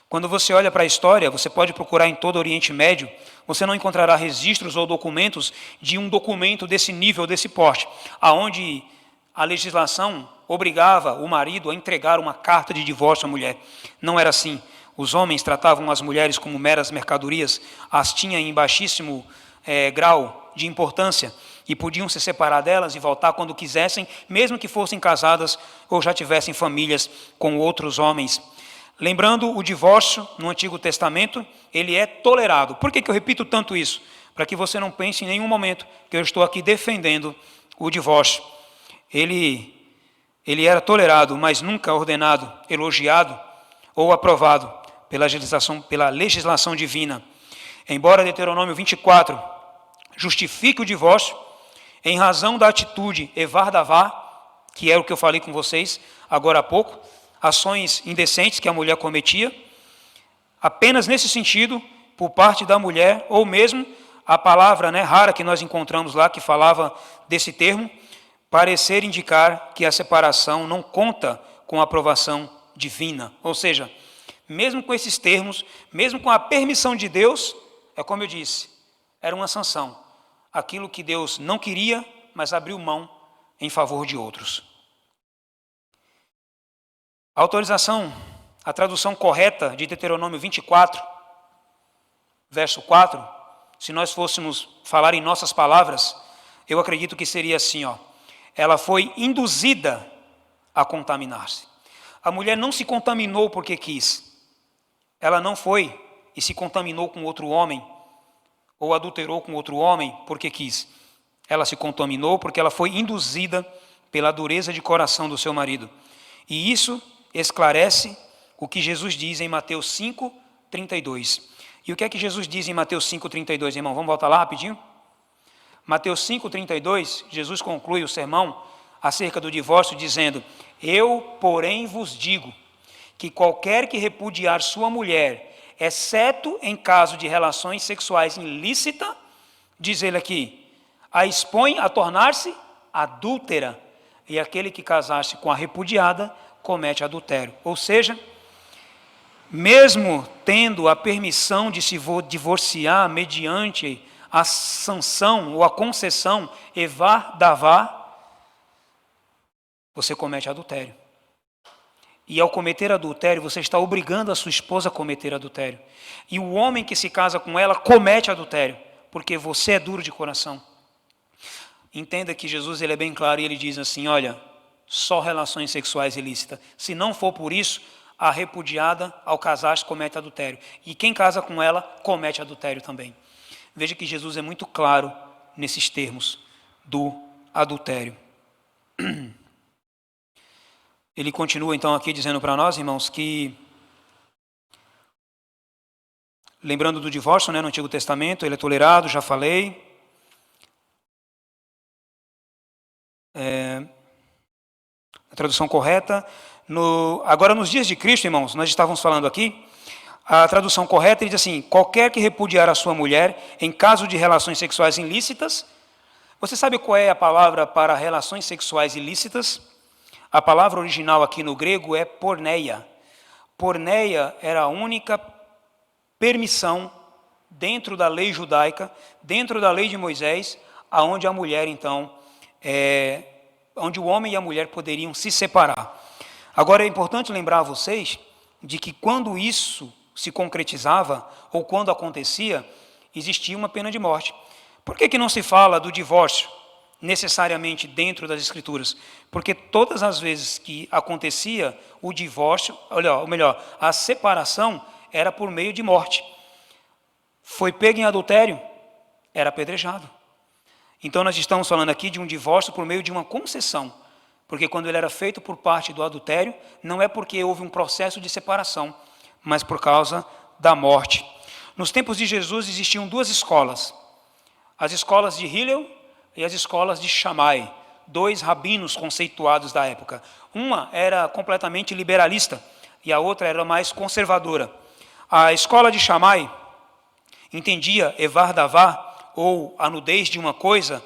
Quando você olha para a história, você pode procurar em todo o Oriente Médio, você não encontrará registros ou documentos de um documento desse nível, desse porte, aonde a legislação obrigava o marido a entregar uma carta de divórcio à mulher. Não era assim. Os homens tratavam as mulheres como meras mercadorias, as tinham em baixíssimo grau de importância e podiam se separar delas e voltar quando quisessem, mesmo que fossem casadas ou já tivessem famílias com outros homens. Lembrando, o divórcio no Antigo Testamento, ele é tolerado. Por que eu repito tanto isso? Para que você não pense em nenhum momento que eu estou aqui defendendo o divórcio. Ele era tolerado, mas nunca ordenado, elogiado ou aprovado pela legislação divina. Embora Deuteronômio 24 justifique o divórcio em razão da atitude evar davá, que é o que eu falei com vocês agora há pouco, ações indecentes que a mulher cometia, apenas nesse sentido, por parte da mulher, ou mesmo a palavra rara que nós encontramos lá, que falava desse termo, parecer indicar que a separação não conta com a aprovação divina. Ou seja, mesmo com esses termos, mesmo com a permissão de Deus, é como eu disse, era uma sanção. Aquilo que Deus não queria, mas abriu mão em favor de outros. A autorização, a tradução correta de Deuteronômio 24, verso 4, se nós fôssemos falar em nossas palavras, eu acredito que seria assim, ela foi induzida a contaminar-se. A mulher não se contaminou porque quis. Ela não foi e se contaminou com outro homem, ou adulterou com outro homem porque quis. Ela se contaminou porque ela foi induzida pela dureza de coração do seu marido. E isso esclarece o que Jesus diz em Mateus 5:32. E o que é que Jesus diz em Mateus 5:32, irmão? Vamos voltar lá rapidinho? Mateus 5:32, Jesus conclui o sermão acerca do divórcio dizendo: eu, porém, vos digo que qualquer que repudiar sua mulher, exceto em caso de relações sexuais ilícitas, diz ele aqui, a expõe a tornar-se adúltera, e aquele que casar-se com a repudiada comete adultério. Ou seja, mesmo tendo a permissão de se divorciar mediante a sanção ou a concessão evar davá, você comete adultério. E ao cometer adultério, você está obrigando a sua esposa a cometer adultério. E o homem que se casa com ela comete adultério, porque você é duro de coração. Entenda que Jesus ele é bem claro e ele diz assim, olha, só relações sexuais ilícitas. Se não for por isso, a repudiada ao casar-se comete adultério. E quem casa com ela comete adultério também. Veja que Jesus é muito claro nesses termos do adultério. Ele continua então aqui dizendo para nós, irmãos, que, lembrando do divórcio, no Antigo Testamento, ele é tolerado, já falei. A tradução correta. Agora, nos dias de Cristo, irmãos, nós estávamos falando aqui, a tradução correta, ele diz assim, qualquer que repudiar a sua mulher em caso de relações sexuais ilícitas. Você sabe qual é a palavra para relações sexuais ilícitas? A palavra original aqui no grego é porneia. Porneia era a única permissão dentro da lei judaica, dentro da lei de Moisés, aonde a mulher, então, onde o homem e a mulher poderiam se separar. Agora é importante lembrar a vocês de que quando isso se concretizava, ou quando acontecia, existia uma pena de morte. Por que não se fala do divórcio necessariamente dentro das Escrituras? Porque todas as vezes que acontecia o divórcio, ou melhor, a separação era por meio de morte. Foi pego em adultério, era apedrejado. Então nós estamos falando aqui de um divórcio por meio de uma concessão, porque quando ele era feito por parte do adultério, não é porque houve um processo de separação, mas por causa da morte. Nos tempos de Jesus existiam duas escolas, as escolas de Hillel e as escolas de Shammai, dois rabinos conceituados da época. Uma era completamente liberalista e a outra era mais conservadora. A escola de Shammai entendia evar davá, ou a nudez de uma coisa,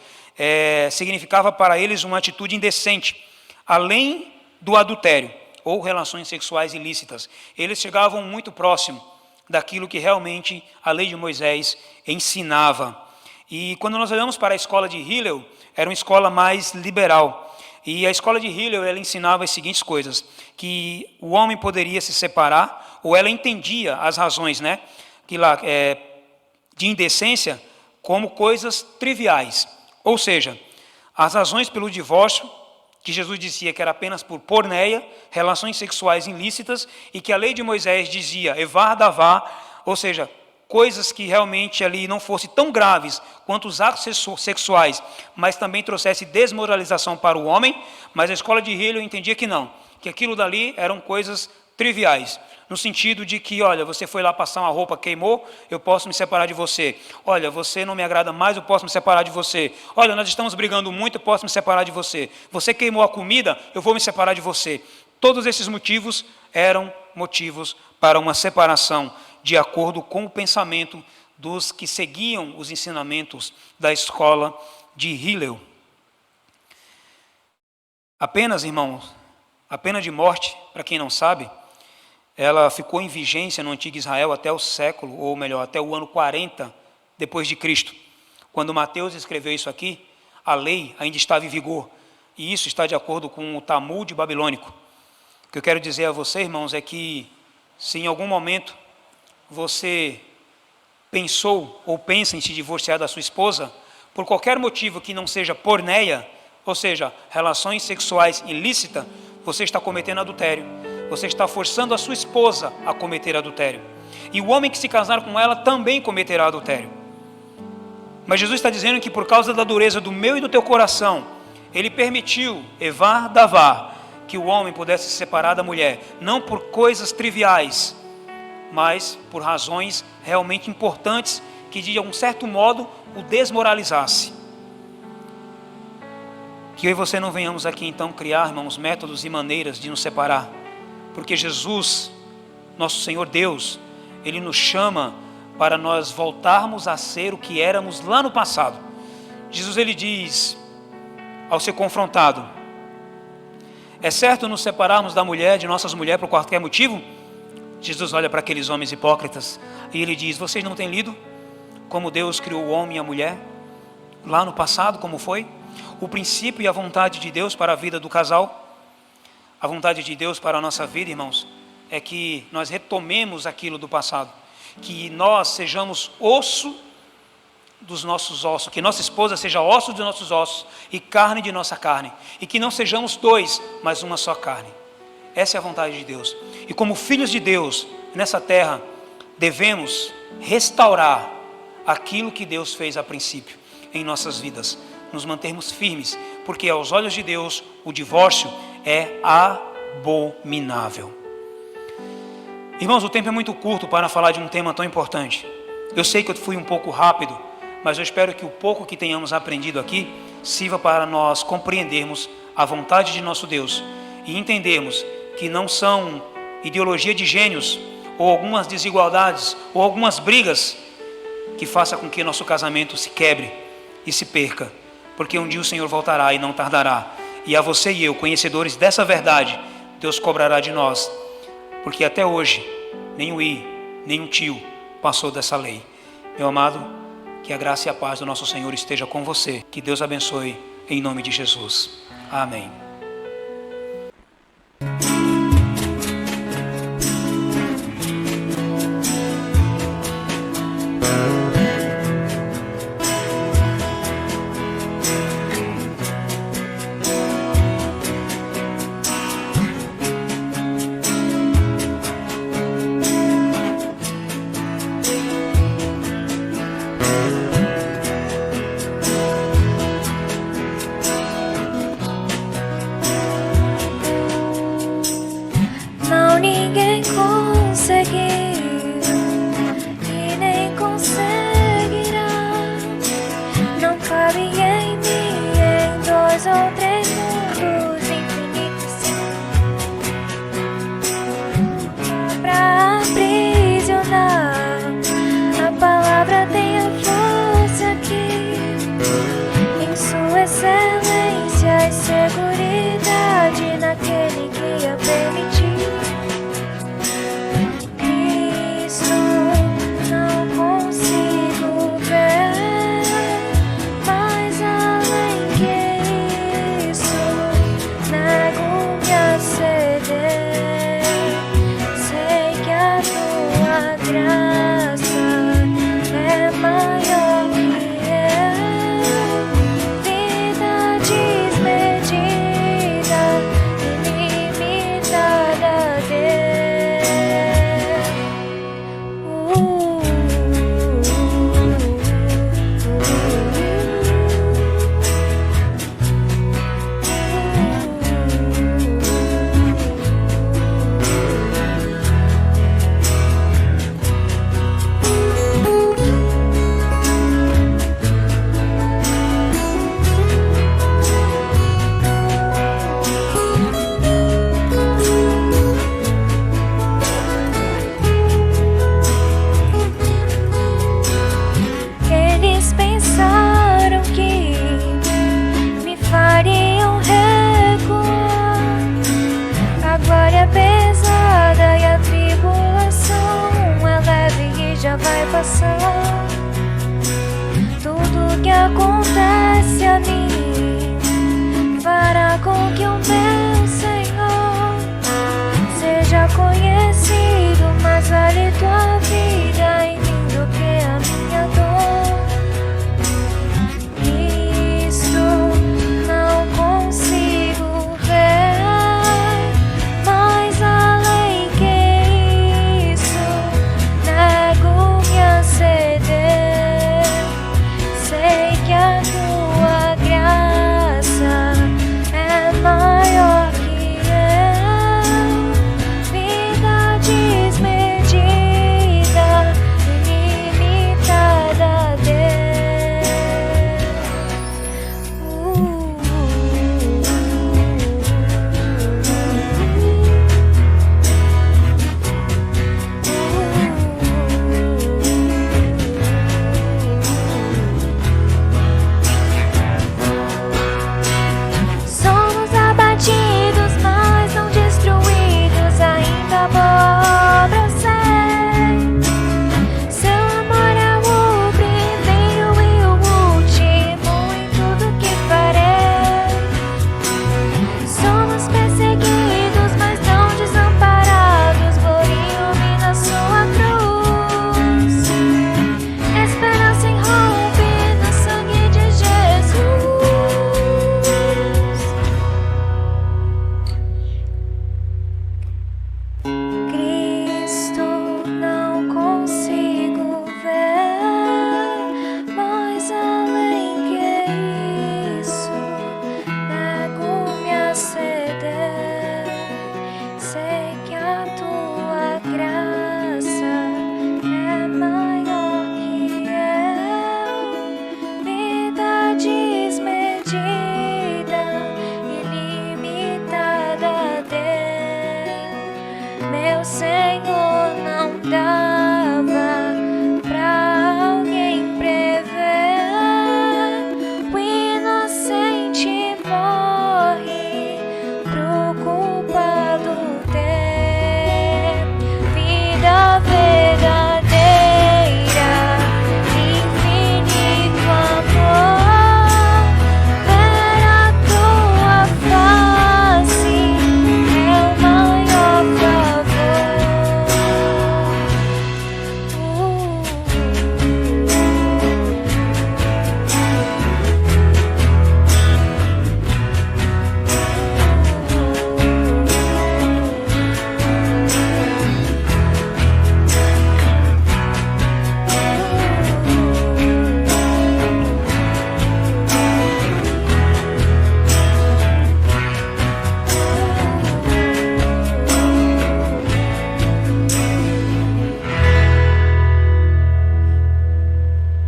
significava para eles uma atitude indecente, além do adultério, ou relações sexuais ilícitas. Eles chegavam muito próximo daquilo que realmente a lei de Moisés ensinava. E quando nós olhamos para a escola de Hillel, era uma escola mais liberal. E a escola de Hillel, ela ensinava as seguintes coisas, que o homem poderia se separar, ou ela entendia as razões, de indecência como coisas triviais. Ou seja, as razões pelo divórcio, que Jesus dizia que era apenas por porneia, relações sexuais ilícitas, e que a lei de Moisés dizia evar davá, ou seja, coisas que realmente ali não fossem tão graves quanto os atos sexuais, mas também trouxesse desmoralização para o homem. Mas a escola de Hillel entendia que não, que aquilo dali eram coisas triviais. no sentido de que, olha, você foi lá passar uma roupa, queimou, eu posso me separar de você. Olha, você não me agrada mais, eu posso me separar de você. Olha, nós estamos brigando muito, eu posso me separar de você. Você queimou a comida, eu vou me separar de você. Todos esses motivos eram motivos para uma separação, de acordo com o pensamento dos que seguiam os ensinamentos da escola de Hillel. Apenas, irmãos, a pena de morte, para quem não sabe, ela ficou em vigência no antigo Israel até o século, ou melhor, até o ano 40 depois de Cristo. Quando Mateus escreveu isso aqui, a lei ainda estava em vigor, e isso está de acordo com o Talmud babilônico. O que eu quero dizer a você, irmãos, é que se em algum momento você pensou ou pensa em se divorciar da sua esposa, por qualquer motivo que não seja porneia, ou seja, relações sexuais ilícitas, você está cometendo adultério. Você está forçando a sua esposa a cometer adultério. E o homem que se casar com ela também cometerá adultério. Mas Jesus está dizendo que por causa da dureza do meu e do teu coração, Ele permitiu, evar davar, que o homem pudesse se separar da mulher, não por coisas triviais, mas por razões realmente importantes que de um certo modo o desmoralizasse. Que eu e você não venhamos aqui então criar, irmãos, métodos e maneiras de nos separar, porque Jesus, nosso Senhor Deus, Ele nos chama para nós voltarmos a ser o que éramos lá no passado. Jesus, Ele diz, ao ser confrontado: é certo nos separarmos da mulher, de nossas mulheres, por qualquer motivo? Jesus olha para aqueles homens hipócritas e Ele diz: vocês não têm lido como Deus criou o homem e a mulher lá no passado, como foi? O princípio e a vontade de Deus para a vida do casal, a vontade de Deus para a nossa vida, irmãos, é que nós retomemos aquilo do passado, que nós sejamos osso dos nossos ossos, que nossa esposa seja osso dos nossos ossos e carne de nossa carne, e que não sejamos dois, mas uma só carne. Essa é a vontade de Deus. E como filhos de Deus nessa terra, devemos restaurar aquilo que Deus fez a princípio em nossas vidas, nos mantermos firmes, porque aos olhos de Deus o divórcio é abominável. Irmãos, o tempo é muito curto para falar de um tema tão importante. Eu sei que eu fui um pouco rápido, mas eu espero que o pouco que tenhamos aprendido aqui sirva para nós compreendermos a vontade de nosso Deus e entendermos que não são ideologia de gênios ou algumas desigualdades ou algumas brigas que faça com que nosso casamento se quebre e se perca, porque um dia o Senhor voltará e não tardará, e a você e eu, conhecedores dessa verdade, Deus cobrará de nós, porque até hoje nem o nem um tio passou dessa lei. Meu amado, que a graça e a paz do nosso Senhor esteja com você, que Deus abençoe em nome de Jesus. Amém. passar. Tudo que acontece a mim fará com que o meu Senhor seja conhecido. Mas vale tua vida em mim do que a minha dor. Isto não consigo ver, mas além que isso, nego-me a ceder. Sei que a tua graça é maior que eu. Vida desmedida, ilimitada, Deus. Somos abatidos, mas não destruídos. Ainda boa obra sei. Seu amor é o primeiro e o último em tudo que farei. Somos perseguidos, mas não desamparados. Por ilumina sua cruz. Esperança irrompe no sangue de Jesus. Cristo não consigo ver, mas além que isso, nego-me a ceder. Sei que a tua graça é maior que eu. Vida desmedida, ilimitada, Deus. Meu Senhor, não dava pra alguém prever. O inocente morre pro culpado ter vida verdadeira, infinito amor. Ver a tua face é o maior favor.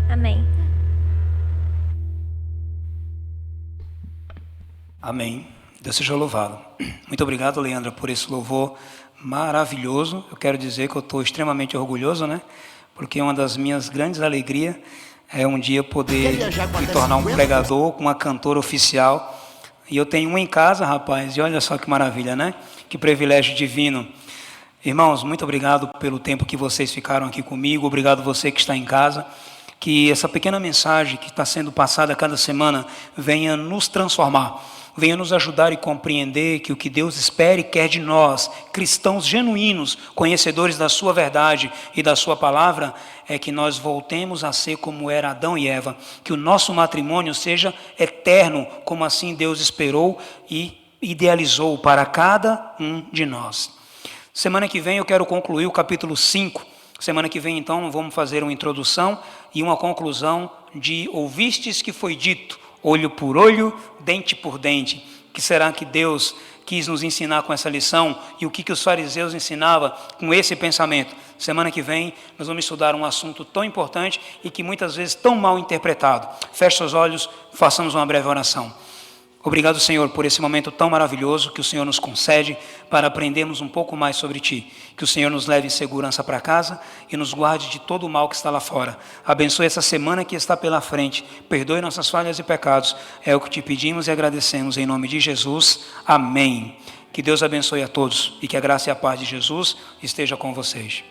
Amém. Amém. Deus seja louvado. Muito obrigado, Leandra, por esse louvor maravilhoso. Eu quero dizer que eu estou extremamente orgulhoso, né? Porque uma das minhas grandes alegrias é um dia poder me tornar um pregador com uma cantora oficial. E eu tenho um em casa, rapaz, e olha só que maravilha, né? Que privilégio divino. Irmãos, muito obrigado pelo tempo que vocês ficaram aqui comigo. Obrigado você que está em casa. Que essa pequena mensagem que está sendo passada a cada semana venha nos transformar, venha nos ajudar e compreender que o que Deus espera e quer de nós, cristãos genuínos, conhecedores da sua verdade e da sua palavra, é que nós voltemos a ser como era Adão e Eva, que o nosso matrimônio seja eterno, como assim Deus esperou e idealizou para cada um de nós. Semana que vem eu quero concluir o capítulo 5. Semana que vem, então, vamos fazer uma introdução e uma conclusão de ouvistes que foi dito, olho por olho, dente por dente. Que será que Deus quis nos ensinar com essa lição e o que os fariseus ensinavam com esse pensamento? Semana que vem nós vamos estudar um assunto tão importante e que muitas vezes tão mal interpretado. Feche seus olhos, façamos uma breve oração. Obrigado, Senhor, por esse momento tão maravilhoso que o Senhor nos concede para aprendermos um pouco mais sobre Ti. Que o Senhor nos leve em segurança para casa e nos guarde de todo o mal que está lá fora. Abençoe essa semana que está pela frente. Perdoe nossas falhas e pecados. É o que Te pedimos e agradecemos em nome de Jesus. Amém. Que Deus abençoe a todos e que a graça e a paz de Jesus esteja com vocês.